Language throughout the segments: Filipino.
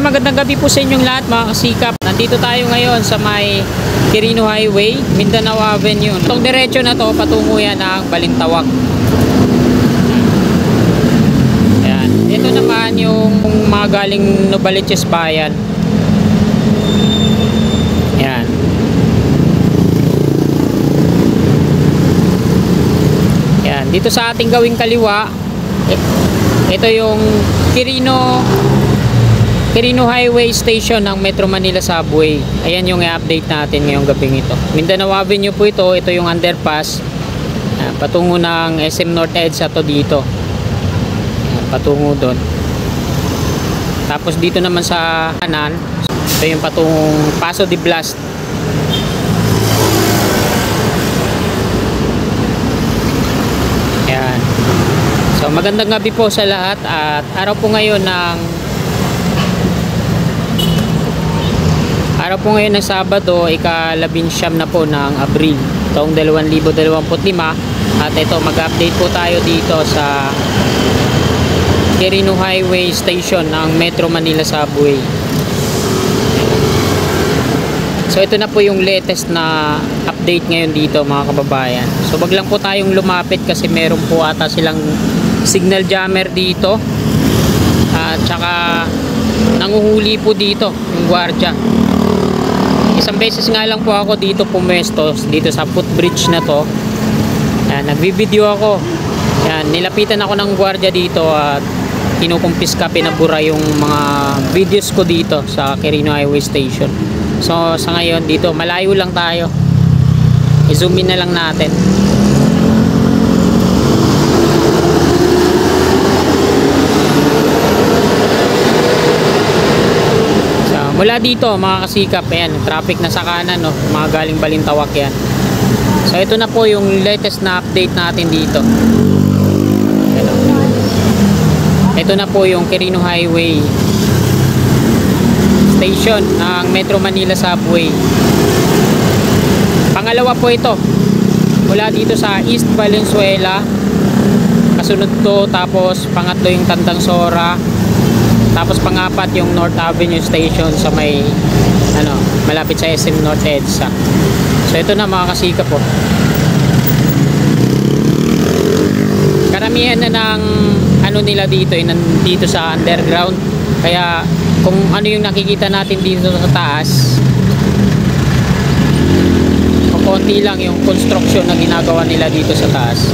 magandang gabi po sa inyong lahat mga kasikap. Nandito tayo ngayon sa may Quirino Highway, Mindanao Avenue. Itong diretso na to, patungo yan ng Balintawak. Ayan. Ito naman yung mga galing Novaliches Bayan. Ayan. Ayan. Dito sa ating gawing kaliwa, ito yung Quirino Highway Station ng Metro Manila Subway. Ayan yung i-update natin ngayong gabing ito. Mindanao Avenue po ito. Ito yung underpass. Patungo ng SM North EDSA to dito. Patungo doon. Tapos dito naman sa kanan, ito yung patungong Paso de Blast. Ayan. So magandang gabi po sa lahat at araw po ngayon ng Sabado, ika-19 na po ng Abril taong 2025 at ito mag-update po tayo dito sa Quirino Highway Station ng Metro Manila Subway. So ito na po yung latest na update ngayon dito mga kababayan. So wag lang po tayong lumapit kasi meron po ata silang signal jammer dito at saka nanguhuli po dito yung gwardiya. Isang beses nga lang po ako dito pumwesto dito sa footbridge na to. Ayan, nagbi-video ako. Ayan, nilapitan ako ng gwardiya dito at kinukumpiska, pinabura yung mga videos ko dito sa Quirino Highway Station. So sa ngayon dito malayo lang tayo. I-zoom in na lang natin. Mula dito mga kasikap, ayan, traffic na sa kanan, no? Mga galing Balintawak yan. So ito na po yung latest na update natin dito. Ito na po yung Quirino Highway Station ng Metro Manila Subway. Pangalawa po ito. Mula dito sa East Valenzuela. Kasunod to, tapos pangatlo yung Tandang Sora. Tapos pangapat yung North Avenue Station sa may malapit sa SM North EDSA. So ito na mga kasika po. Karamihan na ng nila dito nandito sa underground. Kaya kung ano yung nakikita natin dito sa taas, konti lang yung construction na ginagawa nila dito sa taas.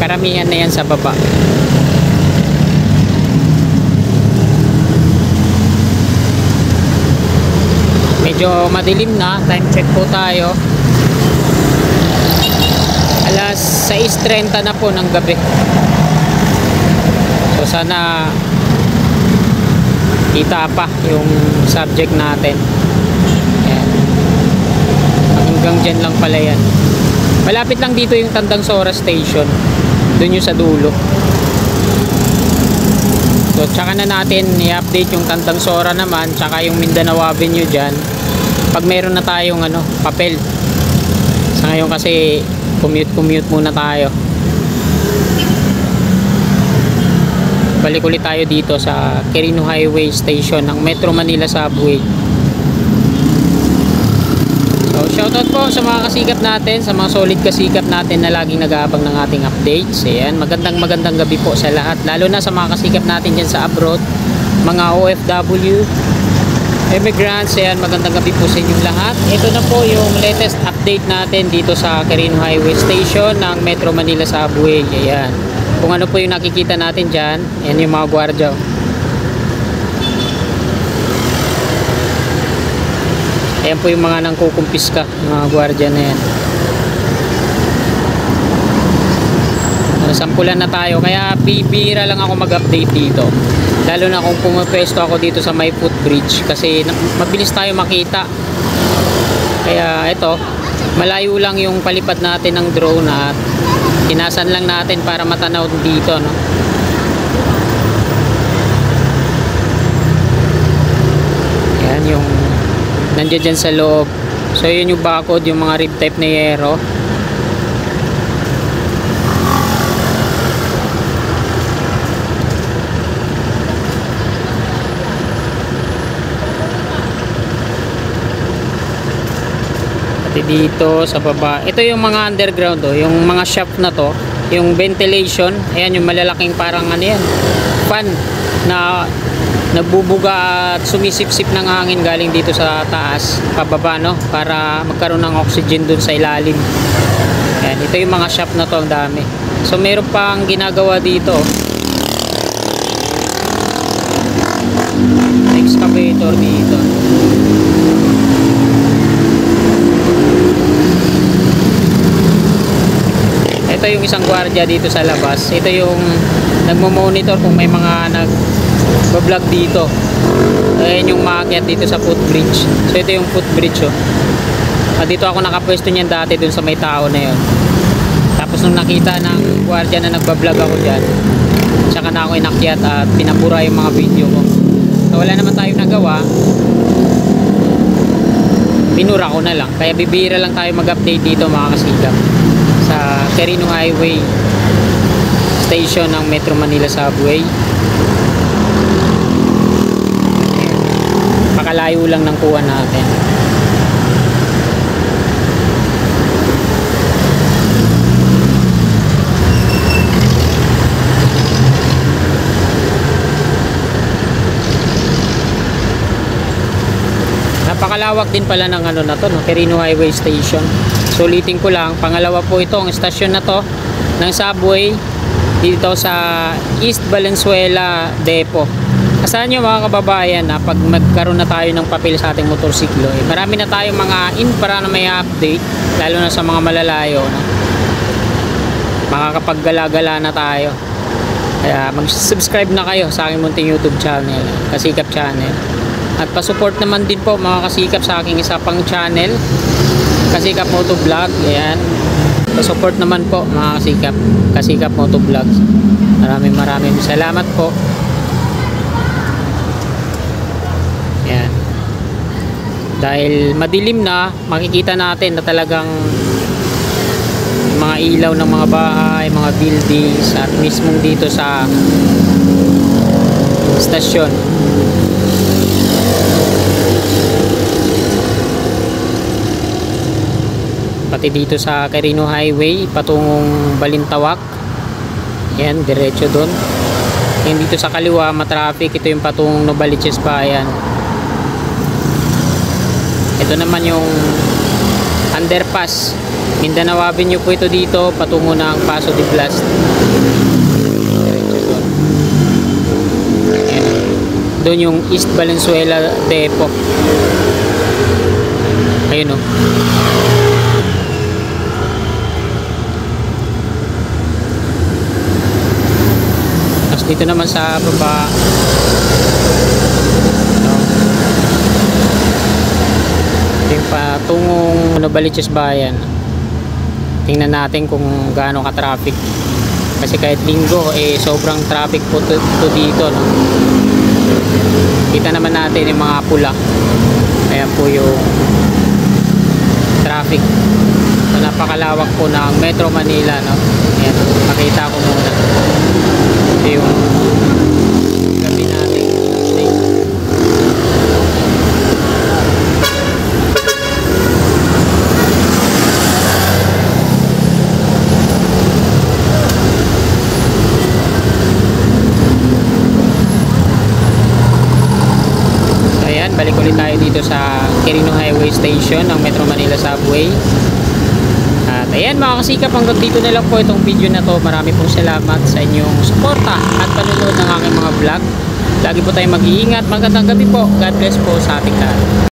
Karamihan na yan sa baba. Medyo madilim na, time check po tayo. Alas 6:30 na po ng gabi. So sana kita pa yung subject natin. Ayan. Hanggang dyan lang pala yan. Malapit lang dito yung Tandang Sora Station. Doon yung sa dulo. So tsaka na natin i-update yung Tandang Sora naman, tsaka yung Mindanao Avenue dyan pag meron na tayong papel. Sa ngayon kasi commute muna tayo. Balik ulit tayo dito sa Quirino Highway Station ng Metro Manila Subway. So shoutout po sa mga kasikap natin, sa mga solid kasikap natin na laging nag-aabang ng ating updates. Ayan, magandang gabi po sa lahat, lalo na sa mga kasikap natin dyan sa abroad, mga OFW, immigrants. Ayan, magandang gabi po sa inyong lahat. Ito na po yung latest update natin dito sa Quirino Highway Station ng Metro Manila Subway. Ayan, kung ano po yung nakikita natin dyan, ayan yung mga gwardiya. Ayan po yung mga nangkukumpiska, mga gwardiya na yan. Sampulan na tayo, kaya bibira lang ako mag-update dito, lalo na kung pumapwesto ako dito sa may footbridge kasi mabilis tayo makita. Kaya ito, malayo lang yung palipad natin ng drone at tinasan lang natin para matanaw dito, no? Ayan yung nandiyan dyan sa loob. So yun yung barcode, yung mga rib type na yero. dito sa baba. Ito yung mga underground, oh, yung mga shop na to, yung ventilation. Ayan, yung malalaking parang ano yan, fan na nagbubuga at sumisipsip ng hangin galing dito sa taas pababa, no, para magkaroon ng oxygen dun sa ilalim. Ayan, ito yung mga shop na to, ang dami. So meron pang ginagawa dito, excavator dito. Ito yung isang gwardiya dito sa labas. Ito yung nagmo-monitor kung may mga nag-vlog dito. Ayan yung maakyat dito sa footbridge. So ito yung footbridge, oh. Dito ako nakapwesto niyan dati dun sa may tao na yun. Tapos nung nakita ng gwardiya na nagbablog ako dyan, tsaka na ako inakyat at pinabura yung mga video ko. So wala naman tayong nagawa, pinura ko na lang. Kaya bibira lang tayo mag-update dito, mga kasigap, sa Quirino Highway station ng Metro Manila Subway. Pakalayo lang ng kuha natin. Napakalawak din pala ng ano na to, no? Quirino Highway Station. Sulitin ko lang, pangalawa po ito ang estasyon na to ng subway dito sa East Valenzuela Depot. Asahan nyo, mga kababayan, na pag magkaroon na tayo ng papel sa ating motorsiklo, marami na tayong mga infra na may update, lalo na sa mga malalayo, no? Makakapaggala-gala na tayo. Kaya mag-subscribe na kayo sa aking munting YouTube channel, Kasikap Channel. At pa-support naman din po, mga kasikap, sa aking isa pang channel, Kasikap Motovlog. Ayan, pa-support naman po, mga kasikap, Kasikap Motovlog. Maraming salamat po. Ayan, dahil madilim na, makikita natin na talagang mga ilaw ng mga bahay, mga buildings, at mismong dito sa stasyon. Pati dito sa Quirino Highway patungong Balintawak. Yan, diretso doon. Yan, dito sa kaliwa matraffic. Ito yung patungong Novaliches Bayan. Ito naman yung underpass Mindanao Avenue po ito dito patungo ng Paso de Blast. Diretso doon. Yan. Doon yung East Valenzuela Depot. Ayun, oh. Dito naman sa baba, yung patungong Novaliches Bayan. Tingnan natin kung gaano ka-traffic, kasi kahit linggo sobrang traffic po dito, no? Kita naman natin yung mga pula. Ayan po yung traffic. So, napakalawak po ng Metro Manila, no? Ayan, makita ko muna yung gabi natin update. Ayan, balik ulit tayo dito sa Quirino Highway Station ng Metro Manila Subway. At ayan, mga kasikap, hanggang dito na lang po itong video na to. Marami pong salamat sa inyong suporta at panonood ng aking mga vlog. Lagi po tayong mag-iingat. Magandang gabi po. God bless po sa ating lahat.